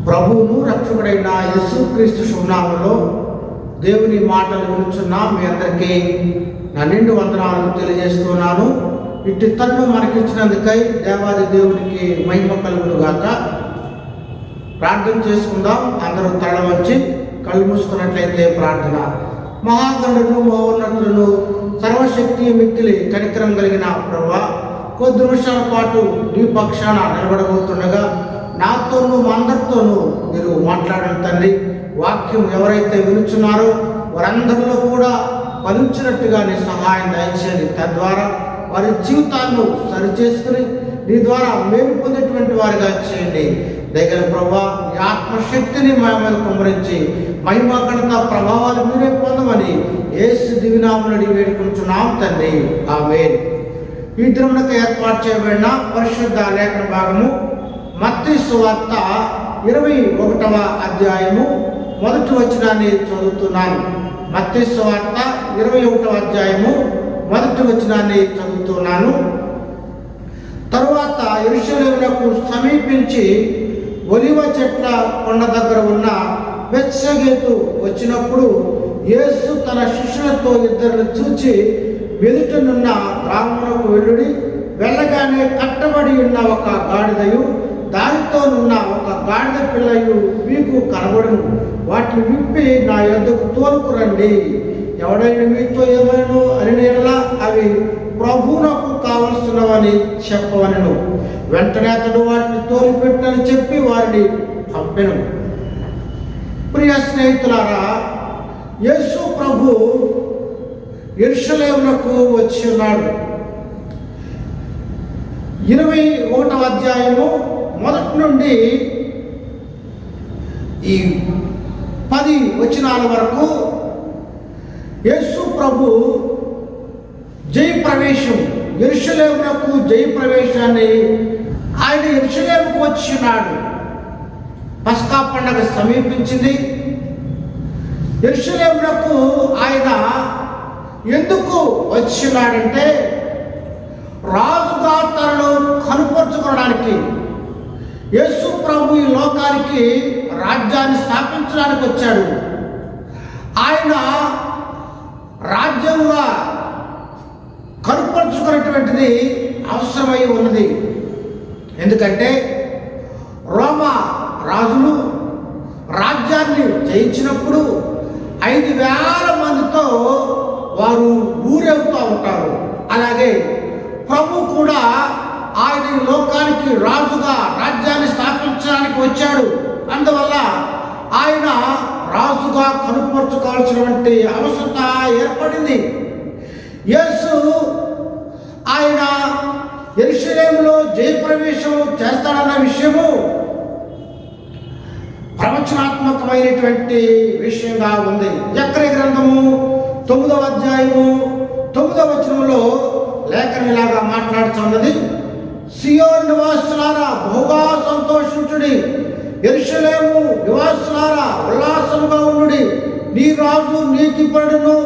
ప్రభువును రక్షకుడైన యేసుక్రీస్తు శుభనామంలో దేవుని మాటలు వినుచున్న మీ అందరికీ నా నిండు వందనాలు తెలియజేస్తున్నాను. ఇట్టి తన్ను మనకిచ్చినందుకై దేవాది దేవునికి మహిమ కలుగును గాక. ప్రార్థన చేసుకుందాం. అందరూ తల వచ్చి కళ్ళు మూసుకున్నట్లయితే ప్రార్థన. మహాగణులను మహోన్నతులను సర్వశక్తి మిక్కిలి కనికరం కలిగిన ప్రభువా, కొద్ది నిమిషాల పాటు నీ పక్షాన నిలబడబోతుండగా నాతోనూ మా అందరితోనూ మీరు మాట్లాడండి తండ్రి. వాక్యం ఎవరైతే వినుచున్నారో వారందరిలో కూడా ఫలించినట్టుగా నీ సహాయం దయచేయండి. తద్వారా వారి జీవితాలను సరిచేసుకుని నీ ద్వారా మేలు పొందేటువంటి వారిగా చేయండి. దగ్గర ప్రభా, నీ ఆత్మశక్తిని మా మీద కుమ్మరించి మహిమ ఘనత ప్రభావాలు మీరే పొందమని యేసు దివ్యనామమున వేడుకుంటున్నాం తండ్రి. ఆమేన్. ఈ దినమునకు ఏర్పాటు చేయబడిన పరిశుద్ధ లేఖన భాగము మత్తయి సువార్త 21వ అధ్యాయము 1వ వచనాన్ని చదువుతున్నాను. మత్తయి సువార్త 21వ అధ్యాయము 1వ వచనాన్ని చదువుతున్నాను. తరువాత యెరూషలేమునకు సమీపించి ఒలివ చెట్ల కొండ దగ్గర ఉన్న బెత్షెగేతు వచ్చినప్పుడు యేసు తన శిష్యులతో ఇద్దరిని చూచి, వెదుటనున్న గ్రామమునకు వెళ్ళుడి, వెళ్ళగానే కట్టబడి ఉన్న ఒక గాడిదయు దానితోనున్న ఒక గాడిద పిల్లయు మీకు కనబడును. వాటిని విప్పి నా యొద్దకు తోలుకురండి. ఎవడైనా మీతో ఏమైనా అనినేలా అవి ప్రభువునకు కావలసినవని చెప్పవనెను. వెంటనే అతడు వాటిని తోలిపెట్టని చెప్పి వారిని పంపెను. ప్రియ స్నేహితులారా, యేసు ప్రభు యెరూషలేమునకు వచ్చి ఉన్నాడు. 21వ అధ్యాయము 1 నుండి ఈ 10 వచనాల వరకు యేసు ప్రభు జయప్రవేశం, యెరూషలేమునకు జయప్రవేశాన్ని ఆయన యెరూషలేముకు వచ్చినాడు. పస్కా పండుగ సమీపించింది. యెరూషలేమునకు ఆయన ఎందుకు వచ్చినాడంటే రాజుగా తనను కనుపరుచుకోవడానికి. యేసు ప్రభు ఈ లోకానికి రాజ్యాన్ని స్థాపించడానికి వచ్చాడు. ఆయన రాజ్యంగా కనుపరుచుకున్నటువంటిది అవసరమై ఉన్నది. ఎందుకంటే రోమా రాజులు రాజ్యాన్ని జయించినప్పుడు 5,000 మందితో వారు ఊరేగుతూ ఉంటారు. అలాగే ప్రభు కూడా ఆయన లోకానికి రాజుగా రాజ్యాన్ని స్థాపించడానికి వచ్చాడు. అందువల్ల ఆయన రాజుగా కనుపరుచుకోవాల్సినటువంటి అవసరత ఏర్పడింది. యేసు ఆయన యెరూషలేములో జయప్రవేశం చేస్తాడన్న విషయము ప్రవచనాత్మకమైనటువంటి విషయంగా ఉంది. జకర్యా గ్రంథము 9వ అధ్యాయము 9వ వచనంలో లేఖనం ఇలాగా మాట్లాడుతున్నది. సియోను నివాసులారా బహుగా సంతోషించుడి, యెరూషలేము నివాసులారా ఉల్లాసముగా ఉండుడి. నీ రాజు నీతిపరుడును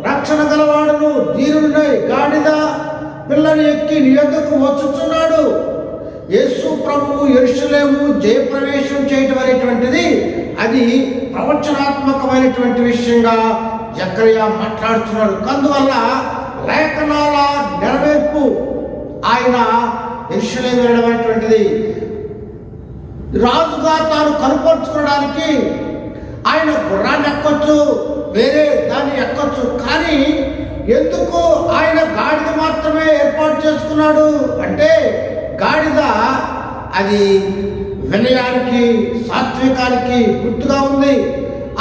రక్షణ గలవాడును దీనుడై గాడిద పిల్లని ఎక్కి నీ యొద్దకు వచ్చుచున్నాడు. యేసు ప్రభువు యెరూషలేము జయప్రవేశం చేయటం అనేటువంటిది అది ప్రవచనాత్మకమైనటువంటి విషయంగా జకర్యా మాట్లాడుతున్నాడు. అందువల్ల లేఖనాల నెరవేర్పు ఆయన యెరూషలేము వెళ్ళడం అనేటువంటిది రాజుగా తాను కనుపరుచుకోవడానికి. ఆయన గుర్రాన్ని ఎక్కొచ్చు, వేరే దాన్ని ఎక్కొచ్చు, కానీ ఎందుకు ఆయన గాడిద మాత్రమే ఏర్పాటు చేసుకున్నాడు అంటే గాడిద అది వినయానికి సాత్వికానికి గుర్తుగా ఉంది.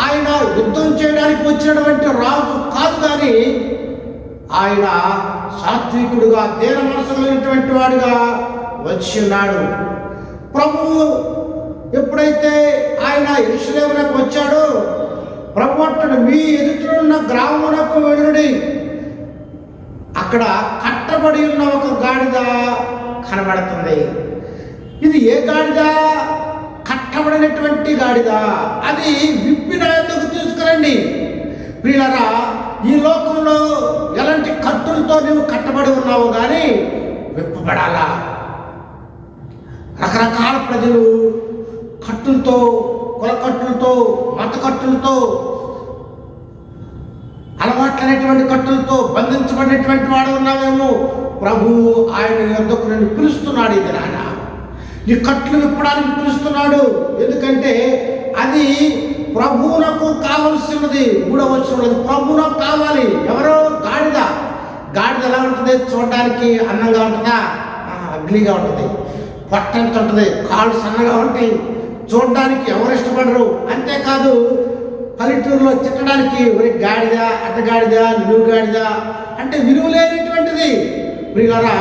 ఆయన యుద్ధం చేయడానికి వచ్చినటువంటి రాజు కాదు, కానీ ఆయన సాత్వికుడుగా దీన మనసు కలిగినటువంటి వాడుగా వచ్చి ఉన్నాడు. ప్రభువు ఎప్పుడైతే ఆయన యెరూషలేమునకు వచ్చాడో ప్రభు అంటాడు, మీ ఎదుటినున్న గ్రామమునకు వెళ్ళుడి, అక్కడ కట్టబడి ఉన్న ఒక గాడిద కనబడుతుంది. ఇది ఏ గాడిద? కట్టబడినటువంటి గాడిద. అది విప్పిన ఎందుకు తీసుకురండి. ప్రియులారా, ఈ లోకంలో ఎలాంటి కత్తులతో నువ్వు కట్టబడి ఉన్నావు కానీ విప్పబడాలా. రకరకాల ప్రజలు కట్టులతో, కులకట్టులతో, మత కట్టులతో, అలవాట్లనేటువంటి కట్టులతో బంధించబడినటువంటి వాడు ఉన్నావేమో. ప్రభువు ఆయన యొద్దకు నిన్ను పిలుస్తున్నాడు. ఇది నాన్న, నీ కట్లు విప్పడానికి పిలుస్తున్నాడు. ఎందుకంటే అది ప్రభువునకు కావలసినది. 3వ వచనంలో అది ప్రభువునకు కావాలి. ఎవరో గాడిద. గాడిద ఎలా ఉంటుంది? చూడడానికి అందంగా ఉంటుందా? అగ్లీగా ఉంటుంది. పొట్టంత ఉంటుంది, కాళ్ళు సన్నగా ఉంటాయి. చూడడానికి ఎవరు ఇష్టపడరు. అంతేకాదు పల్లెటూరులో తిట్టడానికి ఒరే గాడిద, అడ్డగాడిద, నిలువు గాడిద అంటే విలువ లేనిటువంటిది. ప్రియులారా,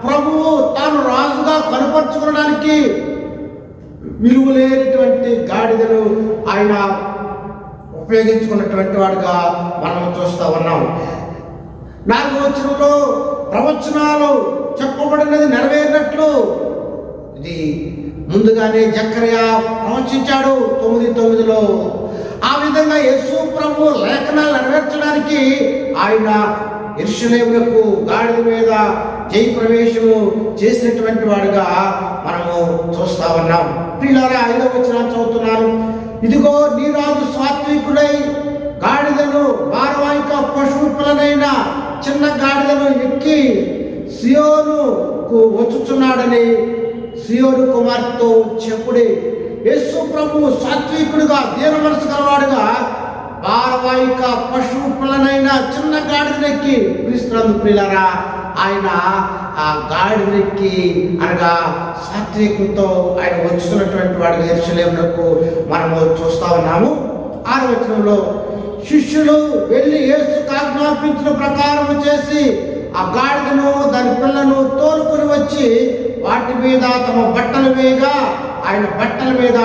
ప్రభువు తాను రాజుగా కనపరుచుకోవడానికి విలువ లేనటువంటి గాడిదను ఆయన ఉపయోగించుకున్నటువంటి వాడుగా మనం చూస్తూ ఉన్నాం. 4వ వచనంలో ప్రవచనాలు చెప్పబడినది నెరవేరినట్లు ఇది ముందుగానే జకర్యా ప్రవచించాడు 9:9లో. ఆ విధంగా యేసు ప్రభు లేఖనాలు నెరవేర్చడానికి ఆయన యెరూషలేమునకు గాడిద మీద జయ ప్రవేశము చేసినటువంటి వాడుగా మనము చూస్తా ఉన్నాం. ప్రియులారా, 5వ వచనం చదువుతున్నాను. ఇదిగో నీ రాజు సాత్వికుడై గాడిదను, భారవాహిక పశువు పిల్లనైన చిన్న గాడిదను ఎక్కి సియోనుకు వచ్చుచున్నాడని సియోను కుమార్తెతో చెప్పుడే. యేసు ప్రభు సాత్వికుడుగా, దీన మనసు గలవాడుగా భారవాహిక పశువు పిల్లనైన చిన్న గాడిదనెక్కి క్రీస్తునందు ప్రియులారా ఆయన ఆ గాడిదెక్కి అనగా సాత్వికంతో ఆయన వచ్చుతున్నటువంటి వాడిగా యెరూషలేమునకు మనము చూస్తా ఉన్నాము. 6వ వచనంలో శిష్యులు వెళ్ళి యేసుకు ఆజ్ఞాపించిన ప్రకారం చేసి ఆ గాడిదను దాని పిల్లను తోలుకొని వచ్చి వాటి మీద తమ బట్టలు వేయగా ఆయన బట్టల మీద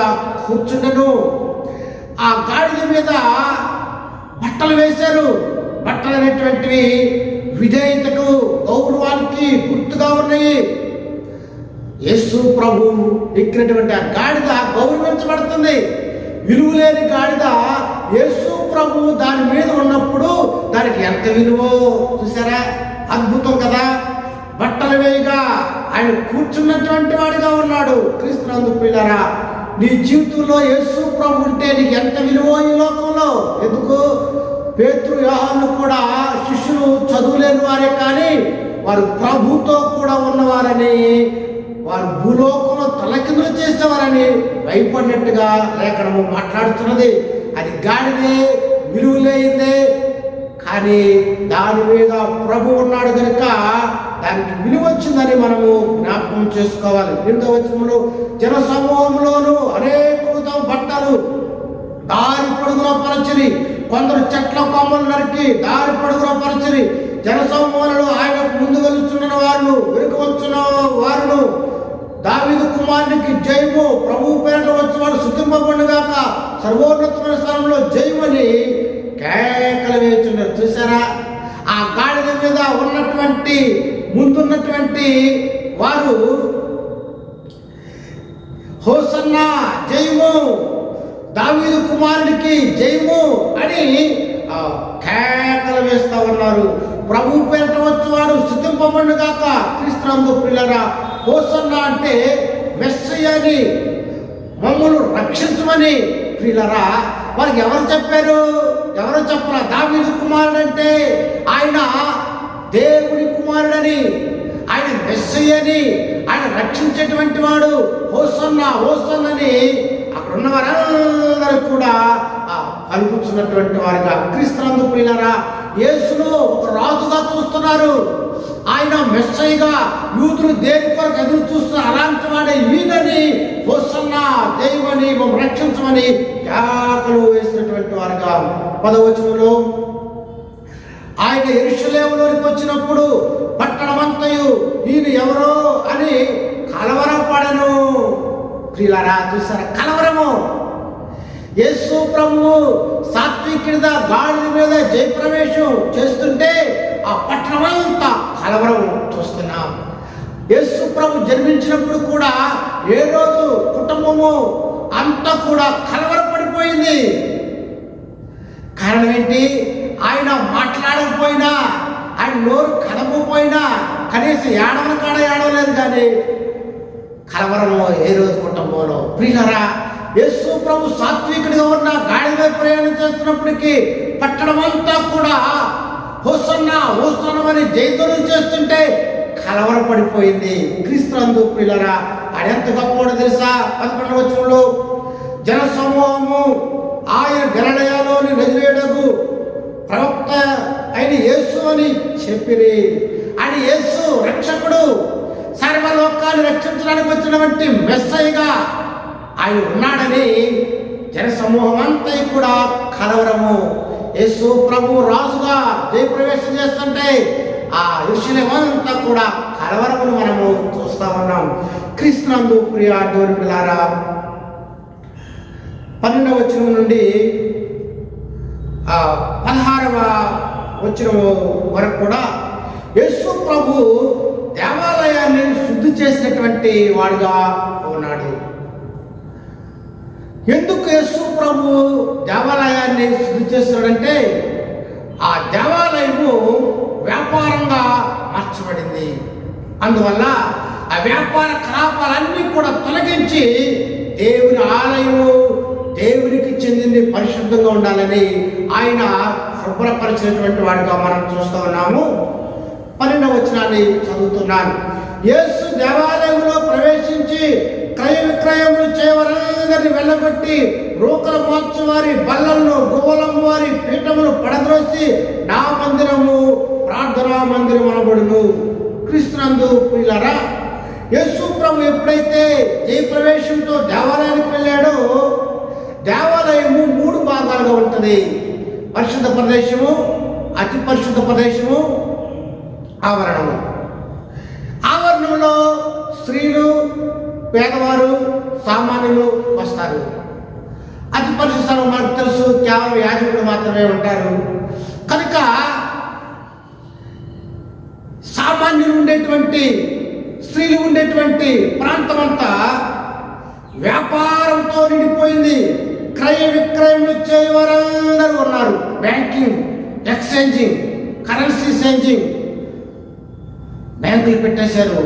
కూర్చుండెను. ఆ గాడిద మీద బట్టలు వేశారు. బట్టలు అనేటువంటివి విధేయతకు, గౌరవానికి గుర్తుగా ఉన్నాయి. యేసు ప్రభు ఎక్కినటువంటి ఆ గాడిద గౌరవించబడుతుంది. విలువ లేని గాడిద యేసు ప్రభు దాని మీద ఉన్నప్పుడు దానికి ఎంత విలువో చూసారా? అద్భుతం కదా. బట్టలు వేయగా ఆయన కూర్చున్నటువంటి వాడిగా ఉన్నాడు. క్రీస్తునందు ప్రియులారా, నీ జీవితంలో యేసు ప్రభు ఉంటే నీకు ఎంత విలువో ఈ లోకంలో. ఎందుకు? పేతురు, యోహాను కూడా శిష్యులు చదువులేని వారే, కానీ వారు ప్రభుతో కూడా ఉన్నవారని, వారు భూలోకంలో తలకిందులు చేసేవారని భయపడినట్టుగా లేఖనము మాట్లాడుతున్నది. అది గాడిదే, విలువలేదే, కానీ దాని మీద ప్రభు ఉన్నాడు కనుక దానికి విలువ వచ్చిందని మనము జ్ఞాపకం చేసుకోవాలి. 8వ వచనంలో జన సమూహంలోనూ అనేకులు తమ బట్టలు దారి పొడుగులో పరచిరి, కొందరు చెట్ల కొమ్మలు నరికి దారి పొడుగులో పరచిరి. జన సమూహాలలో ఆయనకు ముందు వెలుచున్న వారును వెనుక వచ్చిన వారును దావీదు కుమారునికి జయము, ప్రభు పేరిట వచ్చేవాడు స్తుతింపబడుగాక, సర్వోన్నతమైన స్థలంలో జయమని కేకలు వేస్తున్నారు. చూసారా? ఆ గాడిద మీద ఉన్నటువంటి ముందున్నటువంటి వారు హోసన్నా జయము, దావీదు కుమారుడికి జయము అని కేకలు వేస్తా ఉన్నారు. ప్రభు పేరిట వచ్చేవాడు స్తుతింపబడుగాక. క్రీస్తునందు ప్రియులారా, హోసన్నా అంటే మెస్సయ్యని, మమ్మల్ని రక్షించమని. ప్రియులారా, వారికి ఎవరు చెప్పారు? ఎవరు చెప్పరా? దావీదు కుమారుడు అంటే ఆయన దేవుని కుమారుడని, ఆయన మెస్సయ్యని, ఆయన రక్షించేటువంటి వాడు. హోసన్నా హోసన్నని అక్కడ ఉన్న వారందరూ కూడా పలుకుతున్నటువంటి వారుగా. క్రీస్తునందు ప్రియులారా, యేసును ఒక రాజుగా చూస్తున్నారు. ఆయన మెస్సయ్యగా యూదులు దేని కొరకు ఎదురు చూస్తున్నారు. అలాంటి వాడే ఈయనని హోసన్నా జయమని, రక్షించమని కేకలు వేసినటువంటి వారుగా. 10వ వచనంలో ఆయన యెరూషలేములోనికి వచ్చినప్పుడు పట్టణమంతయు ఈయన ఎవరో అని కలవరపడెను. ప్రియులారా, చూసారా? కలవరము. యేసు ప్రభువు సాత్వికుడిగా గాడిద మీద జయప్రవేశం చేస్తుంటే ఆ పట్టణమంతా కలవరం చూస్తున్నాం. యేసు ప్రభు జన్మించినప్పుడు కూడా ఏ రోజు కుటుంబము అంతా కూడా కలవరపడిపోయింది. కారణం ఏంటి? ఆయన మాట్లాడకపోయినా, ఆయన నోరు కదపకపోయినా, కనీసం ఏడవని కాడ ఏడవలేదు, కానీ కలవరము ఏ రోజు కుటుంబంలో. ప్రియులారా, యేసు ప్రభు సాత్వికుడిగా ఉన్న గాడిద ప్రయాణం చేస్తున్నప్పటికీ పట్టణం అంతా కూడా హోసన్నా హోసన్నమని జయధ్వనులు చేస్తుంటే కలవరపడిపోయింది. క్రీస్తునందు ప్రియులారా, ఆడెంత గొప్పవాడో తెలుసా? 11వ వచనంలో జన సమూహము ఆయన గలిలయలోని నజరేయుడగు ప్రవక్త ఆయన యేసు అని చెప్పిరి. ఆయన యేసు రక్షకుడు, సర్వలోకాన్ని రక్షించడానికి వచ్చినటువంటి మెస్సయ్యగా ఆయన ఉన్నాడని జనసమూహం అంతా కూడా కలవరము. యేసు ప్రభు రాజుగా జయప్రవేశం చేస్తుంటే ఆ యెరూషలేము అంతా కూడా కలవరమును మనము చూస్తా ఉన్నాం. క్రీస్తునందు ప్రియ దేవుని పిల్లారా, 12వ వచనం నుండి 16వ వచనం వరకు కూడా యేసు ప్రభు దేవాలయాన్ని శుద్ధి చేసినటువంటి వాడుగా ఉన్నాడు. ఎందుకు యేసు ప్రభు దేవాలయాన్ని శుద్ధి చేస్తున్నాడంటే ఆ దేవాలయము వ్యాపారంగా మార్చబడింది. అందువల్ల ఆ వ్యాపార కలాపాలన్నీ కూడా తొలగించి దేవుని ఆలయము దేవునికి చెందింది, పరిశుద్ధంగా ఉండాలని ఆయన శుభ్రపరిచినటువంటి వాడిగా మనం చూస్తూ ఉన్నాము. 12వ వచనాన్ని చదువుతున్నాను. యేసు దేవాలయంలో ప్రవేశించి క్రయ విక్రయములు చేయవారందరిని వెళ్ళగొట్టి రూకలు మార్చువారి బల్లలను గోవలం వారి పీఠములు పడద్రోసి నా మందిరము ప్రార్థనా మందిరం అనబడును. క్రీస్తునందు ప్రియులారా, యేసు ప్రభు ఎప్పుడైతే జయప్రవేశంతో దేవాలయానికి వెళ్ళాడో దేవాలయము 3 భాగాలుగా ఉంటుంది. పరిశుద్ధ ప్రదేశము, అతి పరిశుద్ధ ప్రదేశము, ఆవరణము. ఆవరణంలో స్త్రీలు, పేదవారు, సామాన్యులు వస్తారు. అతి పరిశుద్ధ స్థలం మనకు తెలుసు, కేవలం యాజకులు మాత్రమే ఉంటారు. కనుక సామాన్యులు ఉండేటువంటి, స్త్రీలు ఉండేటువంటి ప్రాంతం అంతా వ్యాపారంతో నిండిపోయింది. క్రయ విక్రయములు చేయవారందరూ ఉన్నారు. బ్యాంకింగ్, ఎక్స్చేంజింగ్, కరెన్సీ చేంజింగ్ బ్యాంకులు పెట్టేశారు.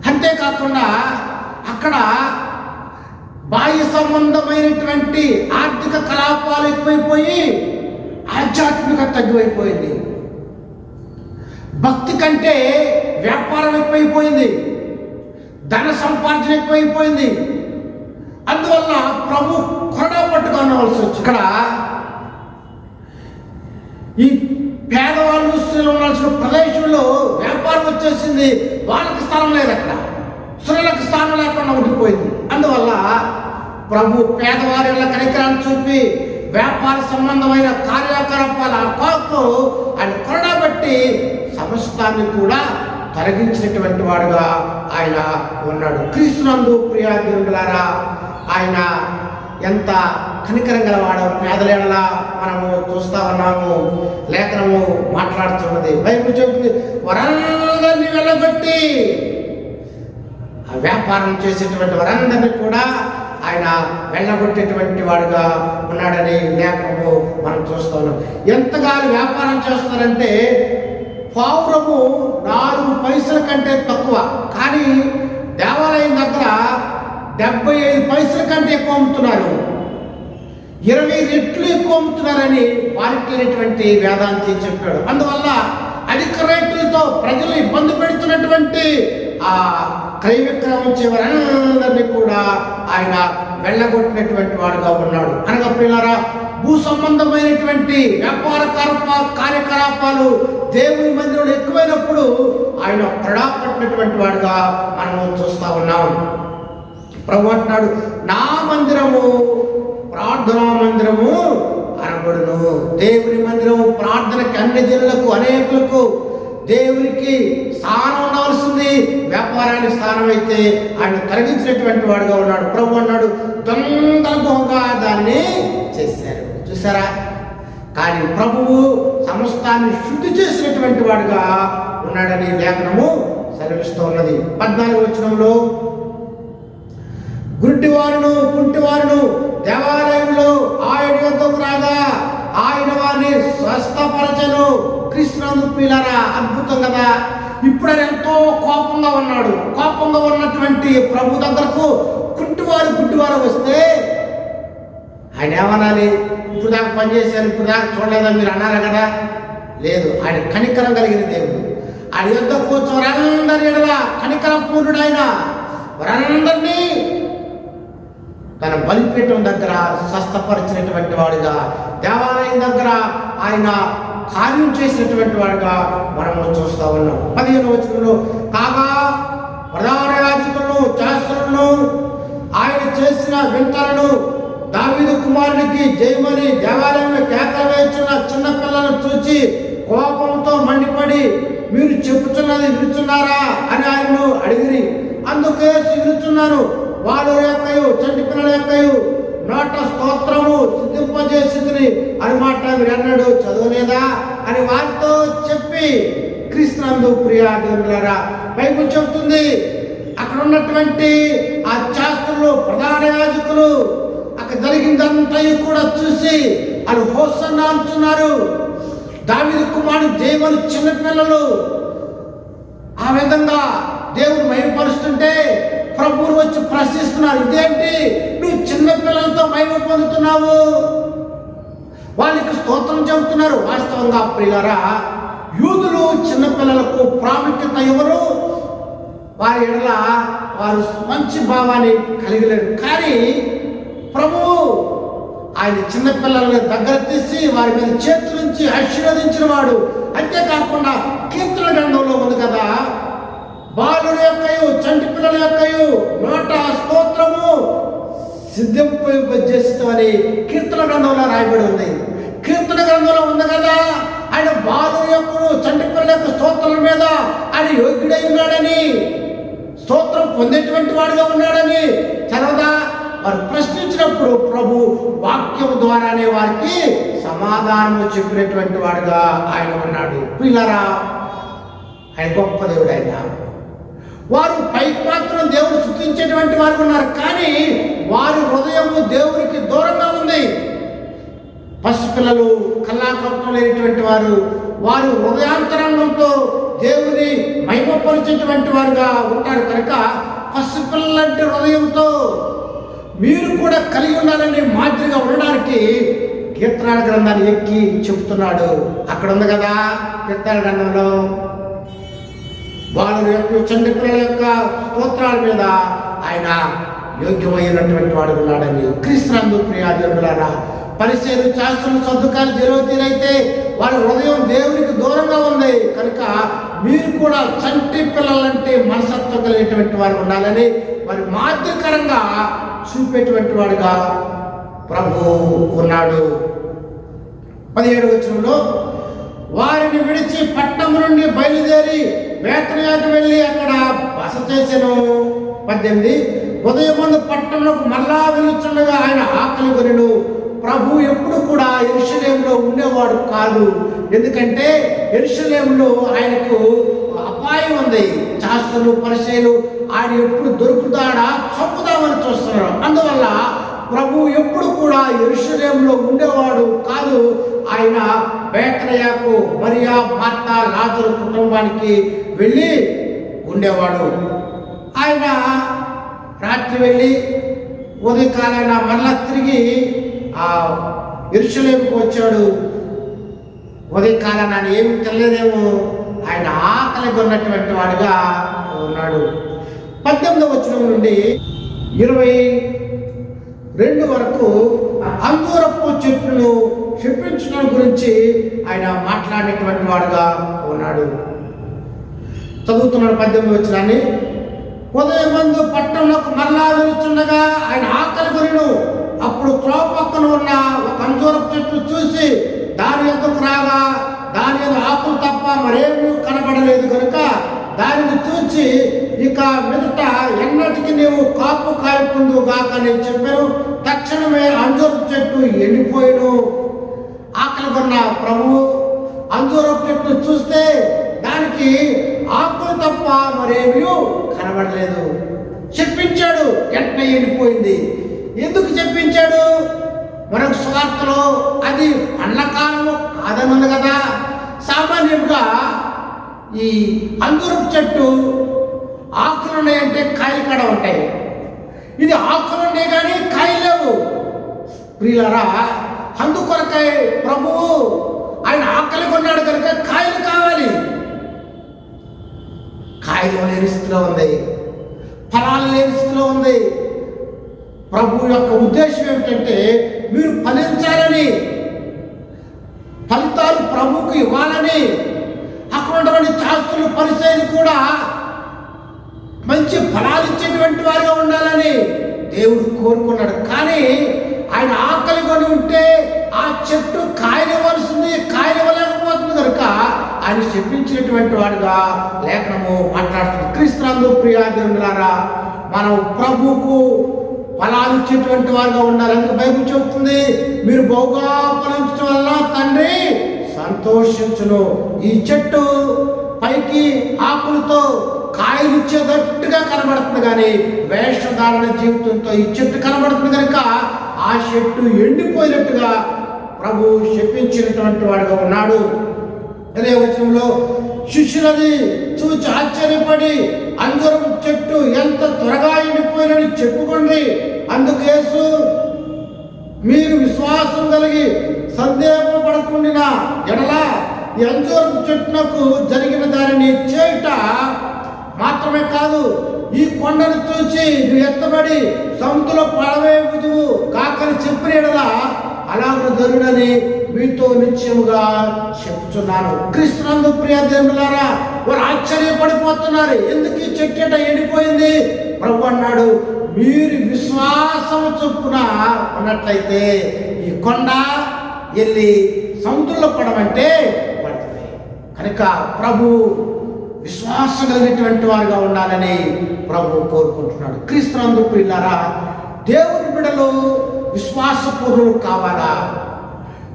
అంతేకాకుండా అక్కడ బాహ్య సంబంధమైనటువంటి ఆర్థిక కలాపాలు ఎక్కువైపోయి ఆధ్యాత్మికత తగ్గిపోయింది. భక్తి కంటే వ్యాపారం ఎక్కువైపోయింది, ధన సంపార్జన ఎక్కువైపోయింది. అందువల్ల ప్రభు కొరడా పట్టుకోవాల్సి వచ్చి ఇక్కడ ఈ పేదవాళ్ళు స్త్రీలు ఉండాల్సిన ప్రదేశంలో వ్యాపారం వచ్చేసింది. వాళ్ళకి స్థానం లేదు, అక్కడ స్త్రీలకు స్థానం లేకుండా ఉండిపోయింది. అందువల్ల ప్రభు పేదవారి కనికరాన్ని చూపి వ్యాపార సంబంధమైన కార్యకలాపాల కొరకు ఆయన కొరడా బట్టి సమస్తాన్ని కూడా తొలగించినటువంటి వాడుగా ఆయన ఉన్నాడు. క్రీస్తునందు ప్రియ దేవులారా, ఆయన ఎంత కనికరం గలవాడో పేదల ఎడల మనము చూస్తా ఉన్నాము. లేఖనము మాట్లాడుతున్నది, బైబిల్ చెబుతుంది, వారందరినీ వెళ్ళగొట్టి ఆ వ్యాపారం చేసేటువంటి వారందరినీ కూడా ఆయన వెళ్ళగొట్టేటువంటి వాడుగా ఉన్నాడని లేఖనము మనం చూస్తా ఉన్నాం. ఎంతగా వ్యాపారం చేస్తున్నారంటే పావురము 4 పైసల కంటే తక్కువ, కానీ దేవాలయం దగ్గర 75 పైసల కంటే ఎక్కువ అమ్ముతున్నారు. 20 రెట్లు ఎక్కువ అమ్ముతున్నారని వారికి వేదాంతి చెప్పాడు. అందువల్ల అధిక రేట్లతో ప్రజలు ఇబ్బంది పెడుతున్నటువంటి ఆ క్రయ విక్రయం చివరందరినీ కూడా ఆయన వెళ్ళగొట్టినటువంటి వాడుగా ఉన్నాడు. అనగా పిల్లరా, భూ సంబంధమైనటువంటి వ్యాపార కార్యకలాపాలు దేవుని మందిరంలో ఎక్కువైనప్పుడు ఆయన ప్రడాపట్టినటువంటి వాడుగా మనము చూస్తా ఉన్నాం. ప్రభు అంటున్నాడు, నా మందిరము ప్రార్థనా మందిరము అనబడును. దేవుని మందిరము ప్రార్థనకి అన్ని జనులకు, అనేకులకు దేవునికి స్థానం ఉండవలసింది. వ్యాపారానికి స్థానం అయితే ఆయన కలిగించినటువంటి వాడుగా ఉన్నాడు. ప్రభు అన్నాడు, దొంగగా దాన్ని చేశారు. చూసారా? కానీ ప్రభువు సమస్తాన్ని శుద్ధి చేసినటువంటి వాడుగా ఉన్నాడని లేఖనము సెలవిస్తూ ఉన్నది. 14వ వచనంలో గుడ్డివారును కుంటివారును దేవాలయంలో ఆయన యొద్దకు రాగా ఆయన వారిని స్వస్థపరచను. క్రీస్తునందు ప్రియులారా, అద్భుతం కదా. ఇప్పుడు ఆయన ఎంతో కోపంగా ఉన్నాడు. కోపంగా ఉన్నటువంటి ప్రభు దగ్గరకు కుంటివారు గుడ్డివారు వస్తే ఆయన ఏమనాలి? ఇప్పుడు దాకా పనిచేశాను, ఇప్పుడు దాకా చూడలేదని మీరు అన్నారా కదా? లేదు, ఆయన కనికరం కలిగిన దేవుడు. ఆయన యుద్ధ కూర్చో వారందరి ఎడల కనికరం పూర్ణుడు. ఆయన వారందరినీ తన బలిపీఠం దగ్గర స్వస్థపరిచినటువంటి వాడుగా, దేవాలయం దగ్గర ఆయన కార్యం చేసినటువంటి వాడుగా మనము చూస్తూ ఉన్నాం. 15వ వచనంలో, కాగా ప్రధాన యాజకులను శాస్త్రులను ఆయన చేసిన వింతలను, దావీదు కుమారునికి జయమని దేవాలయంలో కేకలు వేస్తున్న చిన్న పిల్లలను చూచి కోపంతో మండిపడి, మీరు చెప్పుచున్నది విరుచున్నారా అని ఆయన్ను అడిగిరి. అందుకే విరుచున్నాను, వాళ్ళ యొక్కయు చంటి పిల్లల యొక్కయు నోట స్తోత్రము సిద్ధింపజేసింది అని మాట మీరు అన్నాడు చదవలేదా అని వారితో చెప్పి, క్రీస్తునందు ప్రియా దేవులారా, బైబిల్ చెబుతుంది అక్కడ ఉన్నటువంటి ఆ శాస్త్రులు, ప్రధాన యాజకులు అక్కడ జరిగిందంతా కూడా చూసి వాళ్ళు హోసన్నా అంటున్నారు. దావీదు కుమారుడు జయమని చిన్నపిల్లలు ఆ విధంగా దేవుడు మహిమపరుస్తుంటే ప్రభువును వచ్చి ప్రశ్నిస్తున్నారు, ఇదేంటి నువ్వు చిన్నపిల్లలతో మహిమ పొందుతున్నావు? వాళ్ళకి స్తోత్రం చెబుతున్నారు. వాస్తవంగా ప్రియులారా, యూదులు చిన్నపిల్లలకు ప్రాముఖ్యత ఇవ్వరు, వారి ఎడల వారు మంచి భావాన్ని కలిగలేరు. కానీ ప్రభువు ఆయన చిన్నపిల్లల్ని దగ్గర తీసి వారి మీద చేతుల నుంచి ఆశీర్వదించిన వాడు. అంతేకాకుండా కీర్తన గ్రంథంలో ఉంది కదా, బాలుల యొక్కయు చంటి పిల్లల యొక్కయు నోట స్తోత్రము సిద్ధింపజేస్తామని కీర్తన గ్రంథంలో రాయబడి ఉంది. కీర్తన గ్రంథంలో ఉంది కదా, ఆయన బాలుల యొక్క చంటి పిల్లల యొక్క స్తోత్రం మీద ఆయన యోగ్యుడై ఉన్నాడని, స్తోత్రం పొందేటువంటి వాడుగా ఉన్నాడని చదవదా? వారు ప్రశ్నించినప్పుడు ప్రభు వాక్యం ద్వారానే వారికి సమాధానం చెప్పినటువంటి వాడుగా ఆయన ఉన్నాడు. పిల్లరా, ఆయన గొప్ప దేవుడు. ఆయన వారు పైకి మాత్రం దేవుడు స్తుతించేటువంటి వారు ఉన్నారు, కానీ వారి హృదయము దేవునికి దూరంగా ఉంది. పసిపిల్లలు, కల్లాకపటం లేనటువంటి వారు, వారు హృదయాంతరంగంతో దేవుని మహిమపరిచేటువంటి వారుగా ఉంటారు. కనుక పసిపిల్లలంటే హృదయంతో మీరు కూడా కలిగి ఉండాలని మాదిరిగా ఉండడానికి కీర్తనాల గ్రంథాన్ని ఎక్కి చెబుతున్నాడు. అక్కడ ఉంది కదా కీర్తన గ్రంథంలో, వాళ్ళ యొక్క చంటి పిల్లల యొక్క స్తోత్రాల మీద ఆయన యోగ్యమైనటువంటి వాడు ఉన్నాడని. క్రీస్తునందు ప్రియా దేవులారా, పరిసయ్యులు, శాస్త్రులు, సద్దుకాలు, జరోతీలైతే వారి హృదయం దేవునికి దూరంగా ఉంది. కనుక మీరు కూడా చంటి పిల్లలంటే మనసత్వం కలిగినటువంటి వారు ఉండాలని వారి మాదిరికరంగా చూపేటువంటి వాడుగా ప్రభు ఉన్నాడు. 17వ వచనంలో, వారిని విడిచి పట్టణం నుండి బయలుదేరి బేతనియాకు వెళ్ళి అక్కడ బస చేసెను. 18, ఉదయం ముందు పట్టణంలోకి మరలా వెలుచుండగా ఆయన ఆకలి కొనెను. ప్రభు ఎప్పుడు కూడా యెరూషలేములో ఉండేవాడు కాదు. ఎందుకంటే యెరూషలేములో ఆయనకు అపాయం ఉంది. శాస్త్రులు, పరిసయ్యులు ఆయన ఎప్పుడు దొరుకుతాడా చంపుదామని చూస్తున్నారు. అందువల్ల ప్రభు ఎప్పుడు కూడా యెరూషలేములో ఉండేవాడు కాదు. ఆయన బేతనియాకు, మరియా, మార్తా, లాజరు కుటుంబానికి వెళ్ళి ఉండేవాడు. ఆయన రాత్రి వెళ్ళి ఉదయకాలాన మళ్ళా తిరిగి యెరూషలేముకు వచ్చాడు. ఉదయకాలాన ఆయన ఏమి తెలియదేమో, ఆయన ఆకలి కొన్నటువంటి వాడుగా ఉన్నాడు. 18వ వచనం నుండి 22 వరకు అంజూరపు చెట్టును చెప్పించడం గురించి ఆయన మాట్లాడేటువంటి వాడుగా ఉన్నాడు. చదువుతున్నాడు 18వ వచనాన్ని. ఉదయం ముందు పట్టణంలోకి మరలా వెలుచుండగా ఆయన ఆకలి కొనెను. అప్పుడు త్రోవ పక్కన ఉన్న ఒక అంజూరపు చెట్టు చూసి దాని యొక్కకు రాగా దాని యొక్క ఆకులు తప్ప మరేమీ కనబడలేదు. కనుక దానిని చూచి, ఇక మీదట ఎన్నటికి నీవు కాపు కాయకుందు గాక నేను చెప్పాను. తక్షణమే అంజూరపు చెట్టు ఎండిపోయిను. ఆకలి కొన్న ప్రభు అంజూరపు చెట్టు చూస్తే దానికి ఆకులు తప్ప మరేమీ కనబడలేదు. చెప్పించాడు, వెంటనే ఎండిపోయింది. ఎందుకు చెప్పించాడు? మరొక సువార్తలో అది పండ్ల కాలము కాదని ఉంది కదా. సామాన్యంగా ఈ అంజూరపు చెట్టు ఆకులు ఉన్నాయంటే కాయలు కాడ ఉంటాయి. ఇది ఆకులుండే కానీ కాయలేవు. ప్రియులారా, అందుకొరకై ప్రభువు ఆయన ఆకలి కొన్నాడు కనుక కాయలు కావాలి. కాయలు లేని స్థితిలో ఉంది, ఫలాలు లేని స్థితిలో ఉంది. ప్రభు యొక్క ఉద్దేశం ఏమిటంటే మీరు ఫలించాలని, ఫలితాలు ప్రభువుకు ఇవ్వాలని. అక్కడ ఉన్నటువంటి శాస్త్రులు పరిచయం కూడా మంచి ఫలాలు ఇచ్చేటువంటి వారిగా ఉండాలని దేవుడు కోరుకున్నాడు. కానీ ఆయన ఆకలి కొని ఉంటే ఆ చెట్టు కాయనివ్వాల్సింది, కాయనివ్వలేకపోతుంది కనుక ఆయన చెప్పించినటువంటి వాడుగా లేఖనము మాట్లాడుతుంది. క్రీస్తునందు ప్రియ దేవులారా, మనం ప్రభువుకు ఫలాలు ఇచ్చేటువంటి వారుగా ఉండాలి. అందుకు బైబిల్ చెబుతుంది, మీరు బహుగా ఫలించడం వల్ల తండ్రి సంతోషించును. ఈ చెట్టు పైకి ఆకులతో కాయలు ఇచ్చేటట్టుగా కనబడుతుంది కానీ వేషధారణ జీవితంతో ఈ చెట్టు కనబడుతుంది కనుక ఆ చెట్టు ఎండిపోయినట్టుగా ప్రభు శపించినటువంటి వాడుగా ఉన్నాడు. అదే వచనంలో శిష్యులది చూచి ఆశ్చర్యపడి అంజూరం చెట్టు ఎంత త్వరగా ఎండిపోయినని చెప్పుకోండి. అందుకు యేసు, మీరు విశ్వాసం కలిగి సందేహపడకుండా ఎడల ఈ అంజూరం చెట్టునకు జరిగిన దానిని చేయుట మాత్రమే కాదు, ఈ కొండను చూచి నువ్వు ఎత్తబడి సముద్రంలో పడవేయుదువు కాకని చెప్పిన ఎడల అలాగ జరుగునని మీతో నిశ్చయముగా చెప్తున్నాను. క్రీస్తునందు ప్రియ దేవులారా, వారు ఆశ్చర్యపడిపోతున్నారు. ఎందుకు ఈ చెట్టు ఎండిపోయింది? ప్రభు అన్నాడు, మీరు విశ్వాసం చొప్పున ఉన్నట్లయితే ఈ కొండ వెళ్ళి సముద్రంలో పడమంటే పడుతుంది. కనుక ప్రభు విశ్వాసం కలిగినటువంటి వారుగా ఉండాలని ప్రభు కోరుకుంటున్నాడు. క్రీస్తునందు ప్రియులారా, దేవుని బిడ్డలు విశ్వాసపూర్ణులు కావాలా?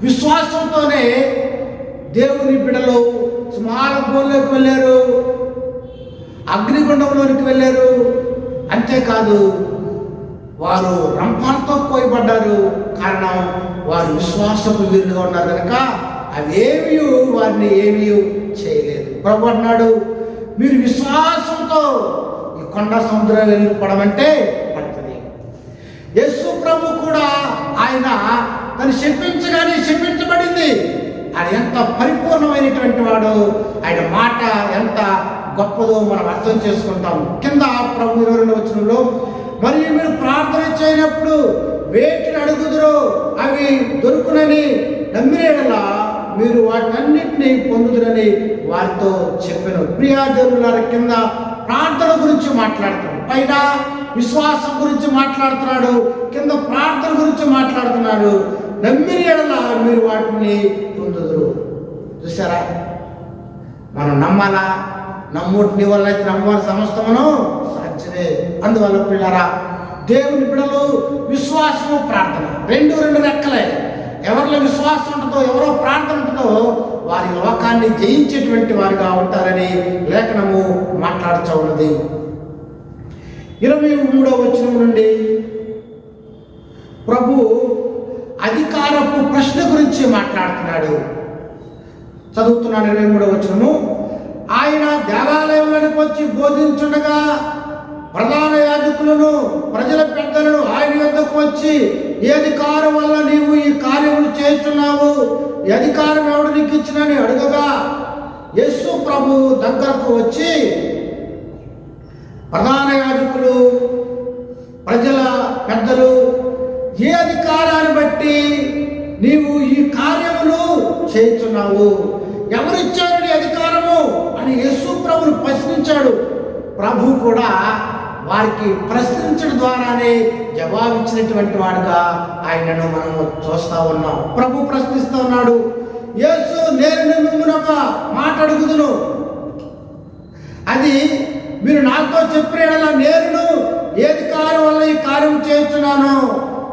విశ్వాసంతోనే దేవుని బిడ్డలు సింహాలలోకి వెళ్ళారు, అగ్నిగుండంలోనికి వెళ్ళారు. అంతేకాదు, వారు రంపాలతో కోయబడ్డారు. కారణం, వారు విశ్వాసపు వీరులుగా ఉన్నారు కనుక అవేమీ వారిని ఏమీ చేయలేదు. ప్రభు అన్నాడు, మీరు విశ్వాసంతో ఈ కొండ సముద్రం వెళ్ళి పడమంటే పడుతుంది. యేసు ప్రభు కూడా ఆయన తను శపించగానే శపించబడింది. ఆయన ఎంత పరిపూర్ణమైనటువంటి వాడు, ఆయన మాట ఎంత గొప్పదో మనం అర్థం చేసుకుంటాం. కింద ప్రభు 22వ వచనంలో, మరియు మీరు ప్రార్థన చేయనప్పుడు వేటిని అడుగుదురో అవి దొరుకునని నమ్మిన యెడల మీరు వాటన్నిటిని పొందుదురని వారితో చెప్పాను. ప్రియా దేవులార, కింద ప్రార్థన గురించి మాట్లాడుతున్నాడు, పైన విశ్వాసం గురించి మాట్లాడుతున్నాడు, కింద ప్రార్థన గురించి మాట్లాడుతున్నాడు. నమ్మిన యెడల మీరు వాటిని పొందుదురు. చూసారా, మనం నమ్మాలా? నమ్ముటి నీ వల్ల అయితే నమ్మాలి, సమస్తమును సాధ్యమే. అందువల్ల పిల్లరా, దేవుని బిడ్డలు విశ్వాసము ప్రార్థన రెండు రెక్కలే. ఎవరిలో విశ్వాసం ఉంటుందో, ఎవరో ప్రార్థన ఉంటుందో వారి లోకాన్ని జయించేటువంటి వారుగా ఉంటారని లేఖనము మాట్లాడుతూ ఉన్నది. 23వ వచనం నుండి ప్రభు అధికారపు ప్రశ్న గురించి మాట్లాడుతున్నాడు. చదువుతున్నాడు 23వ వచనము. ఆయన దేవాలయంలోకి వచ్చి బోధించుండగా ప్రధాన యాజకులను ప్రజల పెద్దలను ఆయన వద్దకు వచ్చి, ఈ అధికారం వల్ల నీవు ఈ కార్యములు చేస్తున్నావు, ఈ అధికారం ఎవడు నీకు ఇచ్చినని అడగగా, యేసు ప్రభు దగ్గరకు వచ్చి, ప్రధాన యాజకులు ప్రజల పెద్దలు, ఏ అధికారాన్ని బట్టి నీవు ఈ కార్యములు చేస్తున్నావు? ఎవరిచ్చారు నీ అధికారము అని యేసు ప్రభుని ప్రశ్నించాడు. ప్రభు కూడా వారికి ప్రశ్నించడం ద్వారానే జవాబిచ్చినటువంటి వాడుగా ఆయనను మనము చూస్తూ ఉన్నాం. ప్రభు ప్రశ్నిస్తూ ఉన్నాడు, యేసు, నేను మిమ్మల్ని ఒక మాట అడుగుదును, అది మీరు నాతో చెప్పిన నేను ఏది కార్యం వల్ల ఈ కార్యం చేస్తున్నానో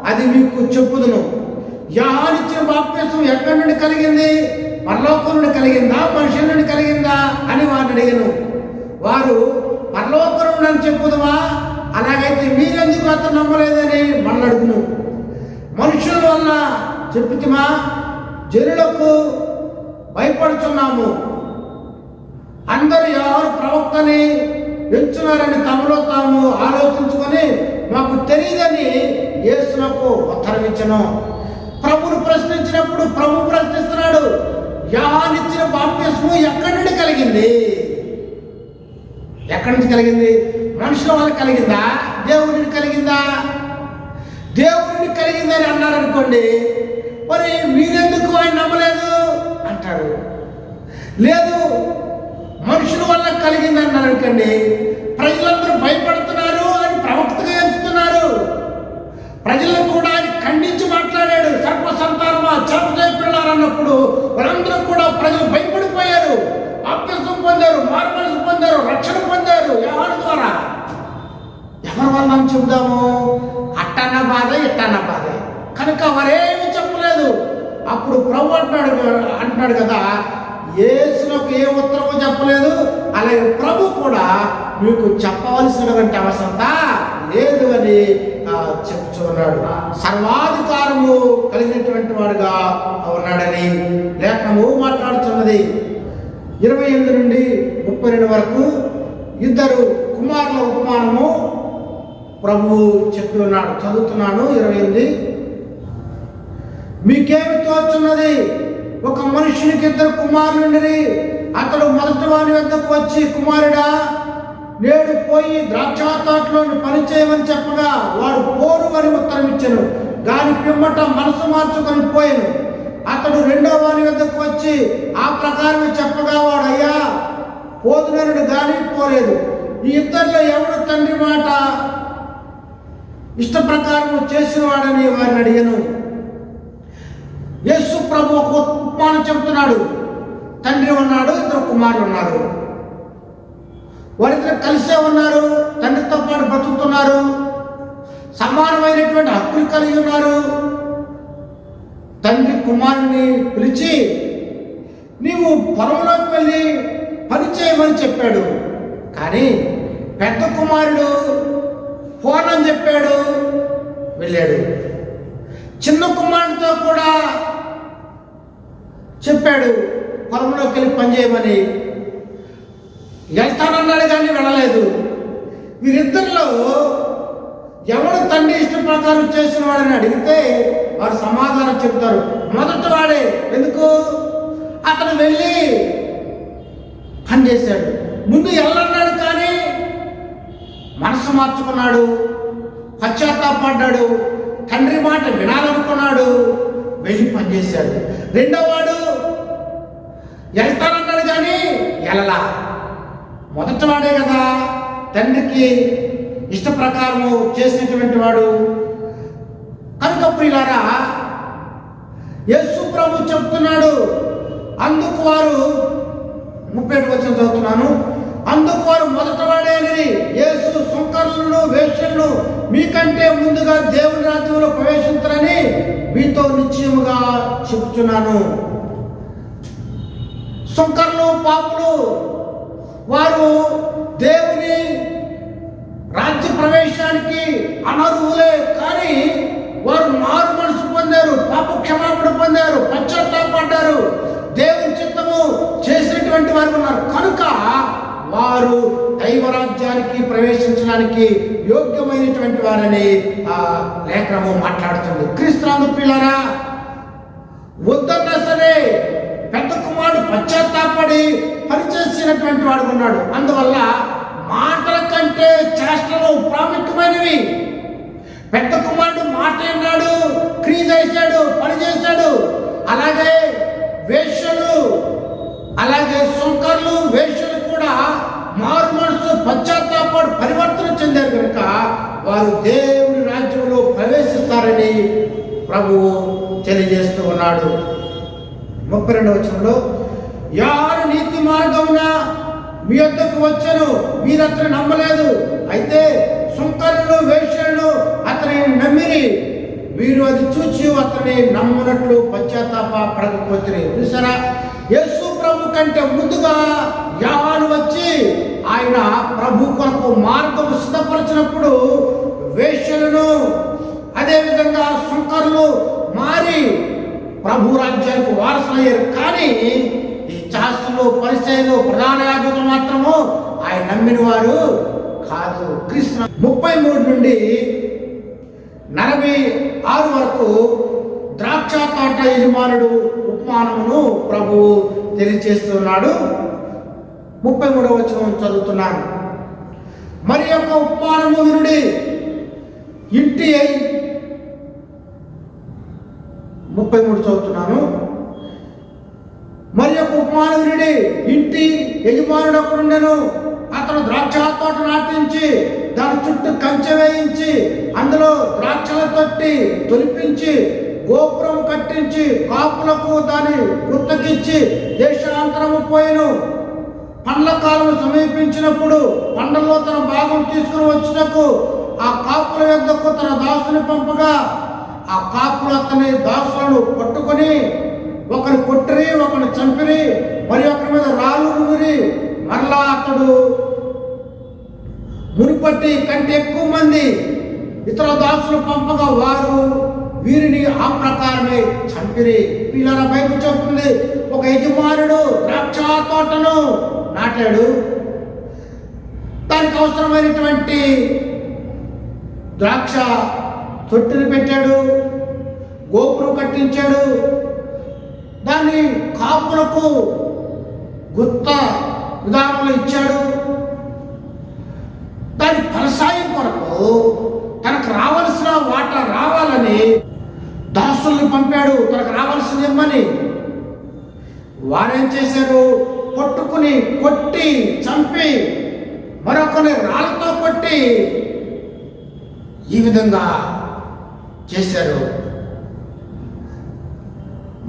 అది మీకు చెప్పుదును. యోహానిచ్చిన బాప్తిసం ఎక్కడి నుండి కలిగింది? పరలోకం నుండి కలిగిందా, మనుషుల నుండి కలిగిందా అని వారిని అడిగాను. వారు పరలోకం నుండి అని చెప్పుదువా? అలాగైతే మీరెందుకు అతను నమ్మలేదని మళ్ళీ అడుగును. మనుషుల వల్ల చెప్పుతుమా? జనులకు భయపడుతున్నాము. అందరూ ఎవరు ప్రవక్తని ఎంచున్నారని తమలో తాము ఆలోచించుకొని మాకు తెలియదని యేసునకు ఉత్తరం ఇచ్చెను. ప్రభువును ప్రశ్నించినప్పుడు ప్రభు ప్రశ్నిస్తున్నాడు, యోహాను ఇచ్చిన బాప్తిస్మం ఎక్కడి నుండి కలిగింది? ఎక్కడి నుంచి కలిగింది? మనుషుల వల్ల కలిగిందా? దేవుడిని కలిగిందా? దేవుడిని కలిగిందని అన్నారనుకోండి, మరి మీరెందుకు ఆయన నమ్మలేదు అంటారు. లేదు, మనుషుల వల్ల కలిగింది అన్నారు అనుకోండి, ప్రజలందరూ భయపడుతున్నారు అని ప్రవక్తగా ఎంచుతున్నారు. ప్రజలను కూడా ఆయన ఖండించి మాట్లాడాడు. సర్ప సంతానమా, చేపజాయి పిల్లలు అన్నప్పుడు వారందరూ కూడా ప్రజలు భయపడిపోయారు, బాప్తిస్మం పొందారు, మారుమనసు పొందారు, రక్షణ పొందారు యోహాను ద్వారా. ఎవరి వల్ల మనం చెబుదాము? అట్టన్న బాధ, ఇట్టన్న బాధ కనుక వారేమి చెప్పలేదు. అప్పుడు ప్రభు అంటున్నాడు కదా, యేసులకు ఏ ఉత్తరము చెప్పలేదు, అలాగే ప్రభు కూడా మీకు చెప్పవలసినటువంటి అవసరత లేదు అని చెప్తున్నాడు. సర్వాధికారము కలిగినటువంటి వాడుగా ఉన్నాడని లేఖనము మాట్లాడుతున్నది. 28 నుండి 32 వరకు ఇద్దరు కుమారుల ఉపమానము ప్రభు చెప్పి ఉన్నాడు. చదువుతున్నాను. 28 మీకేమి తోచున్నది? ఒక మనుషునికి 2 కుమారులుండిరి. అతడు మొదటి వాని వద్దకు వచ్చి, కుమారుడా, నేడు పోయి ద్రాక్ష తోటలోని పని చేయమని చెప్పగా వాడు పోరు అని ఉత్తరం ఇచ్చెను. గాని పిమ్మట మనసు మార్చుకొని పోయాను. అతడు 2వ వాని వద్దకు వచ్చి ఆ ప్రకారం చెప్పగా వాడు, అయ్యా పోదునరుడు గాని పోలేదు. ఈ ఇద్దరిలో ఎవడు తండ్రి మాట ఇష్ట ప్రకారం చేసిన వాడని వారిని అడిగాను. యేసు ప్రభు ఒక ఉపమానం చెబుతున్నాడు. తండ్రి ఉన్నాడు, 2 కుమారులు ఉన్నారు. వారిద్దరు కలిసే ఉన్నారు, తండ్రితో పాటు బతుకుతున్నారు, సమానమైనటువంటి హక్కులు కలిగి ఉన్నారు. తండ్రి కుమారుని పిలిచి, నీవు పొలంలోకి వెళ్ళి పని చేయమని చెప్పాడు. కానీ పెద్ద కుమారుడు పోనని చెప్పాడు, వెళ్ళాడు. చిన్న కుమారుడితో కూడా చెప్పాడు పొలంలోకి వెళ్ళి పని చేయమని, వెళ్తానన్నాడు కానీ వెళ్ళలేదు. వీరిద్దరిలో ఎవడు తండ్రి ఇష్టం ప్రకారం చేసిన వాడని అడిగితే వారు సమాధానం చెప్తారు, మొదటి వాడే. ఎందుకు? అతను వెళ్ళి పని చేశాడు. ముందు వెళ్ళన్నాడు కానీ మనసు మార్చుకున్నాడు, పశ్చాత్తాపడ్డాడు, తండ్రి మాట వినాలనుకున్నాడు, వెళ్ళి పనిచేశాడు. 2వ వాడు వెళ్తానన్నాడు కానీ వెళ్ళలా. మొదటి వాడే కదా తండ్రికి ఇష్ట ప్రకారము చేసినటువంటి వాడు. కనుక ప్రియులారా, యేసు ప్రభు చెప్తున్నాడు, అందుకు వారు 37 వచనం చదువుతున్నాను. అందుకు వారు మొదటి వాడే అని యేసు సుంకరులను వేశ్యలను మీకంటే ముందుగా దేవుని రాజ్యంలో ప్రవేశించరని మీతో నిశ్చయముగా చెప్తున్నాను. సుంకరులు, పాపులు వారు దేవుని రాజ్య ప్రవేశానికి అనర్హులే. కానీ వారు మారు మనసు పొందారు, పాప క్షమాపణ పొందారు, పశ్చాత్తాపడ్డారు, దేవుని చిత్తము చేసినటువంటి వారు ఉన్నారు. కనుక వారు దైవరాజ్యానికి ప్రవేశించడానికి యోగ్యమైనటువంటి వారని లేఖనము మాట్లాడుతుంది. క్రీస్తునందు ప్రియులారా, వద్దన్నా సరే పెద్ద కుమారుడు పశ్చాత్తాపడి పనిచేసినటువంటి వాడు ఉన్నాడు. అందువల్ల మాటల కంటే చేష్టలు ప్రాముఖ్యమైనవి. పెద్ద కుమారుడు మాట అన్నాడు, క్రియ చేశాడు, పని చేశాడు. అలాగే వేశ్యలు, అలాగే సుంకర్లు, వేశ్యలు కూడా మారు మనసు పశ్చాత్తాపడి పరివర్తన చెందారు కనుక వారు దేవుని రాజ్యంలో ప్రవేశిస్తారని ప్రభువు తెలియజేస్తూ ఉన్నాడు. 32వ వచనంలో, యోహాను నీతి మార్గమున మీ వద్దకు వచ్చెను, మీరు అతను నమ్మలేదు. అయితే సుంకరులు, వేశ్యలు అతని నమ్మిరి, మీరు అది చూచి అతని నమ్మనట్లు పశ్చాత్తాప పడకపోతే. చూసారా, యేసు ప్రభు కంటే ముందుగా యోహాను వచ్చి ఆయన ప్రభు కొరకు మార్గము సిద్ధపరిచినప్పుడు వేశ్యలను అదేవిధంగా సుంకరులు మారి ప్రభు రాజ్యానికి వారసులయ్యారు. కానీ ఈ శాస్త్రులు, పరిసయ్యులు, ప్రధాన యాజకులు మాత్రము ఆయన నమ్మిన వారు కాదు. క్రీస్తు 33 నుండి 46 వరకు ద్రాక్ష తోట యజమానుడు ఉపమానమును ప్రభు తెలియజేస్తున్నాడు. 33వ వచనం చదువుతున్నాను. మరి యొక్క ఉపమానము వినుడి, ఇంటి 33 చదువుతున్నాను. మరి యొక్క ఉపమానం వినుడి, ఇంటి యజమానుడు ఒకడుండెను. అతను ద్రాక్ష తోట నాటించి దాని చుట్టూ కంచె వేయించి అందులో ద్రాక్షల తొట్టి తొలిపించి గోపురం కట్టించి కాపులకు దాని గుత్తకిచ్చి దేశాంతరము పోయెను. పండ్ల కాలం సమీపించినప్పుడు పండ్లలో తన భాగం తీసుకుని వచ్చినకు ఆ కాపుల యొద్దకు తన దాసుని పంపగా ఆ కాపులు అతని దాసులను పట్టుకొని ఒకరు కొట్టిరి, ఒకరు చంపిరి, మరి ఒకరి మీద రాళ్ళు రువిరి. మరలా అతడు మునిపట్టి కంటే ఎక్కువ మంది ఇతర దాసులు పంపగా వారు వీరిని ఆ ప్రకారమే చంపిరి. పిల్లల బైబిల్ చెప్తుంది, ఒక యజమానుడు ద్రాక్ష తోటను నాటాడు. దానికి అవసరమైనటువంటి ద్రాక్ష తొట్టిని పెట్టాడు, గోపురం కట్టించాడు, దాన్ని కాపులకు గుత్త విధానంలో ఇచ్చాడు. దాని ఫలసాయం కొరకు తనకు రావాల్సిన వాటా రావాలని దాసుల్ని పంపాడు, తనకు రావాల్సింది ఇమ్మని. వారేం చేశారు? పట్టుకుని కొట్టి చంపి మరొకరిని రాళ్ళతో కొట్టి ఈ విధంగా చేశారు.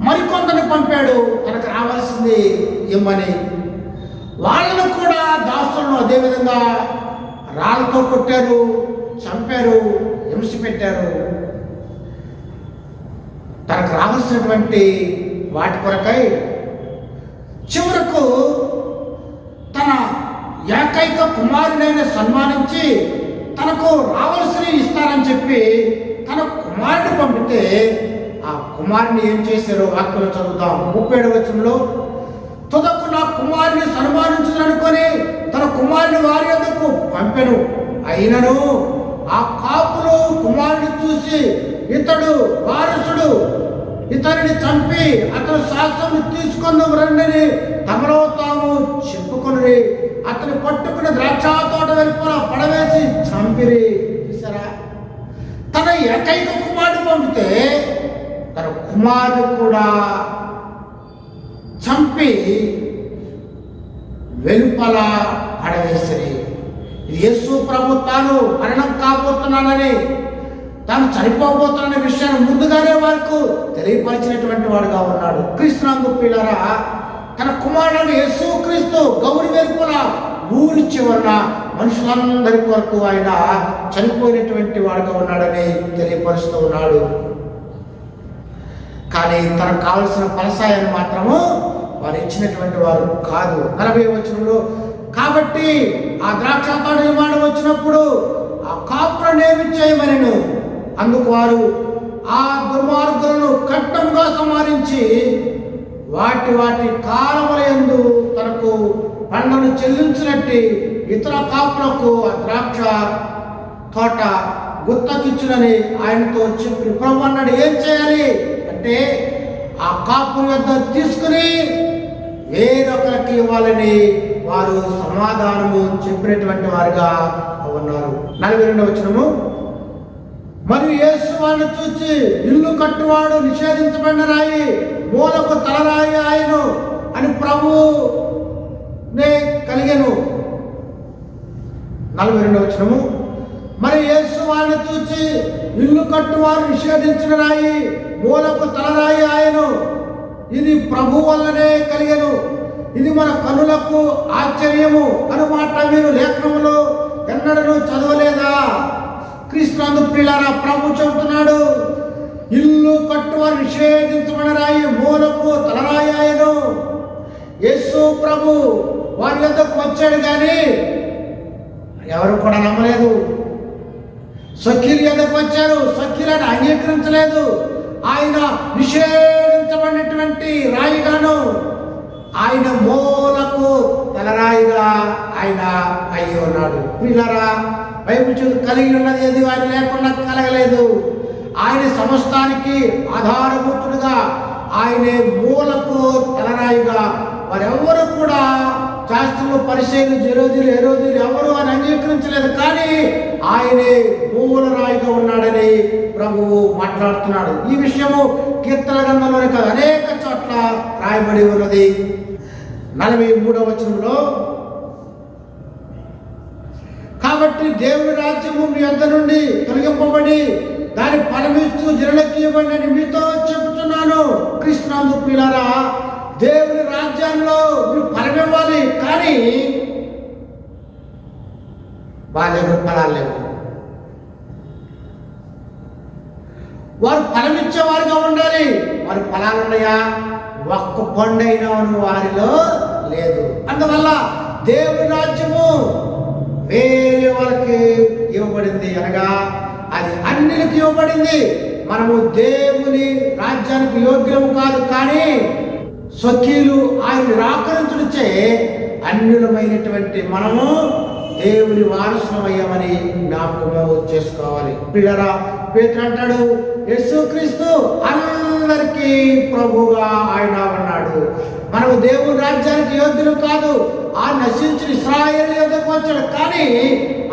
మరికొందరిని పంపాడు తనకు రావాల్సింది ఇమ్మని. వాళ్ళను కూడా దాసులను అదేవిధంగా రాళ్ళతో కొట్టారు, చంపారు, హింస పెట్టారు. తనకు రావాల్సినటువంటి వాటి కొరకై చివరకు తన ఏకైక కుమారుడైన సన్మానించి తనకు రావాల్సిన ఇస్తారని చెప్పి తన కుమారుడిని పంపితే ఆ కుమారుని ఏం చేశారో వాక్యంలో చదువుతాం. 37వ వచనంలో, తుదకు నా కుమారుని సన్మానించుదనుకొని తన కుమారుని వారి వద్దకు పంపెను. అయినను ఆ కాపులు కుమారుని చూసి ఇతడు వారసుడు, ఇతనిని చంపి అతను శాసనం తీసుకుందాం రండిని తమలో తాము చెప్పుకొని అతని పట్టుకుని ద్రాక్ష తోట వెలుపల పడవేసి చంపిరి. చూసారా? తన ఏకైక కుమారుడు పంపితే తన కుమారుడు కూడా చంపి వెలుపల పడవేసిరి. యేసు ప్రభు తాను మరణం కాబోతున్నానని, తాను చనిపోబోతున్న విషయాన్ని ముందుగానే వారికి తెలియపరిచినటువంటి వాడుగా ఉన్నాడు. క్రీస్తునందు ప్రియులారా, తన కుమారుడు యేసు క్రీస్తు గౌరి వెలుపల ఊరి చివరన మనుషులందరి కొరకు ఆయన చనిపోయినటువంటి వాడుగా ఉన్నాడని తెలియపరుస్తూ ఉన్నాడు. కానీ తనకు కావలసిన ఫలసాయాన్ని మాత్రము వారు ఇచ్చినటువంటి వారు కాదు. 40వ వచనంలో, కాబట్టి ఆ ద్రాక్ష తోట నిర్మాణం వచ్చినప్పుడు ఆ కాపులను ఏమి చేయమనెను. అందుకు వారు ఆ దుర్మార్గులను కట్టంగా సంహరించి వాటి వాటి కాలముల యందు తనకు పంటను చెల్లించినట్టు ఇతర కాపులకు ఆ ద్రాక్ష తోట గుత్తకిచ్చునని ఆయనతో చెప్పి ప్రభు అన్నాడు. ఏం చేయాలి అంటే ఆ కాపుల వద్ద తీసుకుని వేరొకరికి ఇవ్వాలని వారు సమాధానము చెప్పినటువంటి వారుగా ఉన్నారు. 42వ వచనము, మరియు యేసు వారిని చూచి ఇల్లు కట్టువాడు నిషేధించబడిన రాయి మూలకు తలరాయి ఆయన అని ప్రభువునే కలిగెను. 42వ వచనము, మరి యేసు వారిని చూచి ఇల్లు కట్టువారు నిషేధించిన రాయి మూలకు తలరాయి ఆయను, ఇది ప్రభు వల్లనే కలిగెను, ఇది మన కనులకు ఆశ్చర్యము అనుమాట మీరు లేఖనములో ఎన్నడూ చదవలేదా? క్రీస్తునందు ప్రియులారా, ప్రభు చెబుతున్నాడు, ఇల్లు కట్టువారు నిషేధించబడిన రాయి మూలకు తలరాయి ఆయను. యేసు ప్రభు వారి వద్దకు వచ్చాడు కానీ ఎవరు కూడా నమ్మలేదు. సఖీలు ఎద్దకు వచ్చారు, సఖీలను అంగీకరించలేదు. ఆయన నిషేధించబడినటువంటి రాయిగాను ఆయన మూలకు తలరాయిగా ఆయన అయ్యి ఉన్నాడు. ప్రియులారా, బైబిల్ చదువు కలిగి ఉన్నది ఏది ఆయన లేకుండా కలగలేదు. ఆయన సమస్తానికి ఆధారభూతుడుగా, ఆయనే మూలకు తలరాయిగా, వారెవ్వరూ కూడా శాస్త్రులు, పరిచయులు, హేరోదీయులు ఎవరు అని అంగీకరించలేదు. కానీ ఆయనే మూలరాయిగా ఉన్నాడని ప్రభువు మాట్లాడుతున్నాడు. ఈ విషయము కీర్తన గ్రంథంలోనే కాదు, అనేక చోట్ల రాయబడి ఉన్నది. 43వ వచనంలో, కాబట్టి దేవుని రాజ్యము మీ వద్ద నుండి తొలగింపబడి దాని ఫలమిచ్చు జనులకు ఇవ్వండి మీతో చెబుతున్నాను. క్రీస్తునందు ప్రియులారా, దేవుని రాజ్యంలో మీరు ఫలమివ్వాలి, కానీ వాళ్ళ దగ్గర ఫలాలు లేవు. వారు ఫలమిచ్చేవారుగా ఉండాలి. వారి ఫలాలు ఉన్నాయా? ఒక్క పండైన వారిలో లేదు. అందువల్ల దేవుని రాజ్యము వేరే వాళ్ళకి ఇవ్వబడింది, అనగా అది అన్యులకు ఇవ్వబడింది. మనము దేవుని రాజ్యానికి యోగ్యము కాదు, కానీ స్వకీయులు ఆయన నిరాకరించుడిచే అన్యులమైనటువంటి మనము దేవుని వారసులం అయ్యామని జ్ఞాపకము చేసుకోవాలి. పిల్లరా, పేతురు అంటాడు, యేసుక్రీస్తు అందరికీ ప్రభువుగా ఆయన ఉన్నాడు. మనము దేవుని రాజ్యానికి యోగ్యులు కాదు. ఆ నశించిన ఇశ్రాయేలు యొద్దకు వచ్చాడు, కానీ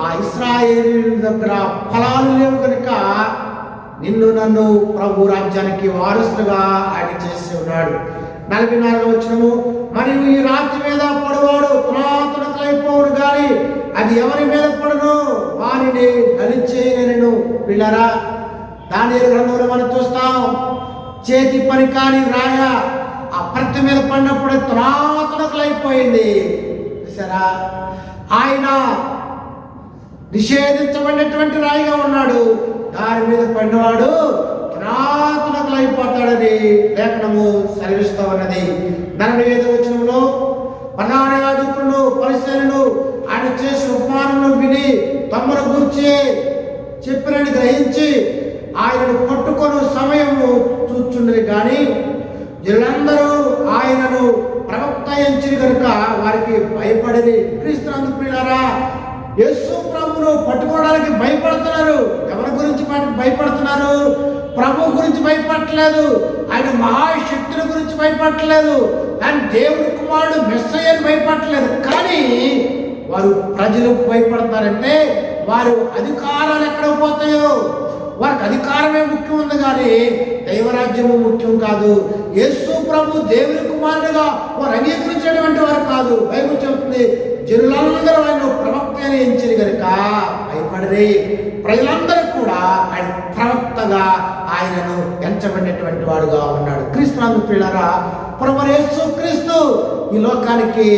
ఆ ఇశ్రాయేలు దగ్గర ఫలాలు లేవు కనుక నిన్ను నన్ను ప్రభు రాజ్యానికి వారసులుగా ఆయన చేసి ఉన్నాడు. 44వ వచనము, మరియు ఈ రాత్రి మీద పడువాడు తునాతునకలైపోవును, కానీ అది ఎవరి మీద పడును వారిని గలించేయను. పిల్లరా, దానియేలు గ్రంథంలో మనం చూస్తాం, చేతి పని కాని రాయ ఆ ప్రతి మీద పడినప్పుడు తునాతునకలైపోయింది. చూసారా, ఆయన నిషేధించబడినటువంటి రాయిగా ఉన్నాడు. దాని మీద పడినవాడు తునాతునకలైపోతాడని లేఖనము సెలవిస్తూ ఉన్నది. 45వ వచనంలో, ప్రధాన యాజకులను, పరిసయ్యులను ఆయన చేసి ఉపమానములు విని తమను గూర్చి చెప్పినని గ్రహించి ఆయనను పట్టుకొని సమయము చూచుండరు, కానీ వీళ్ళందరూ ఆయనను ప్రవక్త ఎంచిరి కనుక వారికి భయపడేది. క్రీస్తునందు ప్రియులారా, యేసు ప్రభువును పట్టుకోవడానికి భయపడుతున్నారు. ఎవరి గురించి భయపడుతున్నారు? ప్రభు గురించి భయపడట్లేదు, ఆయన మహాశక్తుల గురించి భయపడట్లేదు, ఆయన దేవుని కుమారుడు మెస్సయ్యని భయపడట్లేదు. కానీ వారు ప్రజలకు భయపడతారంటే వారు అధికారాలు ఎక్కడ పోతాయో, వారికి అధికారమే ముఖ్యం ఉంది, కానీ దైవరాజ్యము ముఖ్యం కాదు. యేసు ప్రభు దేవుని కుమారుడుగా వారు అంగీకరించేటువంటి వారు కాదు. బైబిల్ చెబుతుంది, జనులందరూ ఆయన ప్రవక్త అని ఎంచిరి కనుక భయపడరే. ప్రజలందరూ కూడా ఆయన ప్రవక్తగా ఆయనను ఎంచబడినటువంటి వాడుగా ఉన్నాడు. క్రీస్తునందు ప్రియులారా, ప్రభువు యేసు క్రీస్తు ఈ లోకానికి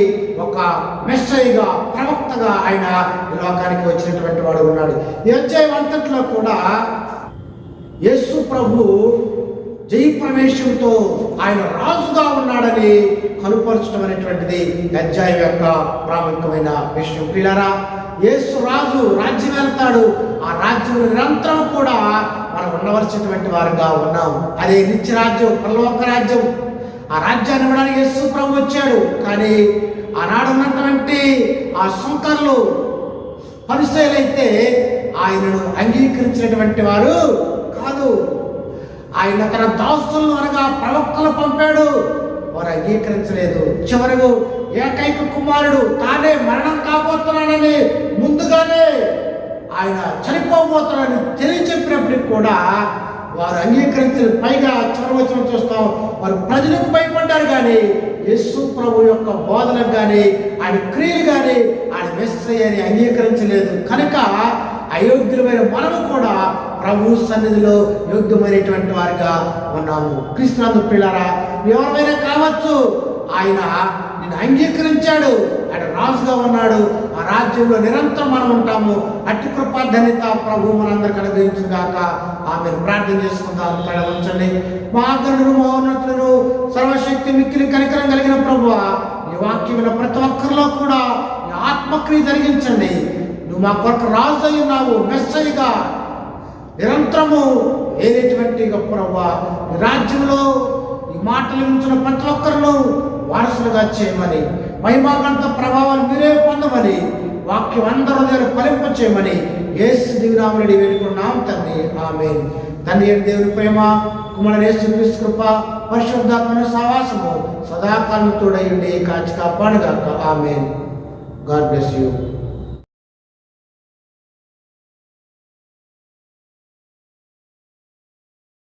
ఒక మెస్సయ్యగా, ప్రవక్తగా ఆయన ఈ లోకానికి వచ్చినటువంటి వాడు ఉన్నాడు. ఈ అధ్యాయం అంతట్లో కూడా యేసు ప్రభు జయప్రవేశంతో ఆయన రాజుగా ఉన్నాడని కనుపరచడం అనేటువంటిది అధ్యాయం యొక్క ప్రాముఖ్యమైన విషయం. ప్రియులారా, యేసు రాజు రాజ్యం వెళ్తాడు. ఆ రాజ్యం నిరంతరం కూడా మనం ఉండవలసినటువంటి వారుగా ఉన్నాం. అదే నిత్య రాజ్యం, పరలోక రాజ్యం. ఆ రాజ్యాన్ని ఇవ్వడానికి యేసు ప్రభు వచ్చాడు. కానీ ఆనాడు ఉన్నటువంటి ఆ సుంకర్లు, పరిసయ్యులైతే ఆయనను అంగీకరించినటువంటి వారు కాదు. ఆయన తన దాసులను అనగా ప్రవక్తలు పంపాడు, వారు అంగీకరించలేదు. చివరకు ఏకైక కుమారుడు తానే మరణం కాబోతున్నాడని ముందుగానే ఆయన చనిపోబోతున్నాడని తెలియచెప్పినప్పటికి కూడా వారు అంగీకరించలేదు. పైగా చివరి వచనం చూస్తాం, వారు ప్రజలకు భయపడ్డారు, కానీ యేసు ప్రభు యొక్క బోధనకు కానీ ఆయన క్రియలు కానీ ఆయన మెస్సయ్యని అంగీకరించలేదు. కనుక అయోగ్యులమైన మనము కూడా ప్రభు సన్నిధిలో యోగ్యమైనటువంటి వారిగా ఉన్నాము. క్రీస్తునందు ప్రియులారా, ఎవరైనా కావచ్చు, ఆయన నిన్ను అంగీకరించాడు, ఆయన రాజుగా ఉన్నాడు. ఆ రాజ్యంలో నిరంతరం మనం ఉంటాము. అట్టి కృపా ధన్యత ప్రభు మనందరికీ అనుగ్రహించుగాక. ఆమెను ప్రార్థన చేసుకుందాం. తల ఉంచండి. మహాగణుడు, మహోన్నతుడు, సర్వశక్తి మిక్కిలి కనికరం కలిగిన ప్రభువా, ఈ వాక్యమైన ప్రతి ఒక్కరిలో కూడా ఈ ఆత్మక్రియ జరిగించండి. నువ్వు మా కొరకు రాజు అయి ఉన్నావు, మెస్సయ్యగా నిరంతరము ఏదేటువంటి గొప్ప ప్రభువా, ఈ రాజ్యంలో ఈ మాటలు వింటున్న ప్రతి ఒక్కరిను వారసులుగా చేయమని మహిమాగంత ప్రభావాలు మీరే పొందమని, వాక్యం అందరూ దగ్గర ఫలింప చేయమని యేసు దివ్యనామములో వేడుకున్నాం తండ్రి. ఆమేన్. తండ్రి అయిన దేవుని ప్రేమ, కుమారుడైన యేసుక్రీస్తు కృప, పరిశుద్ధాత్మ సహవాసము సదాకాలం తోడై ఉండి కాచి కాపాడుగాక. ఆమేన్. God bless you.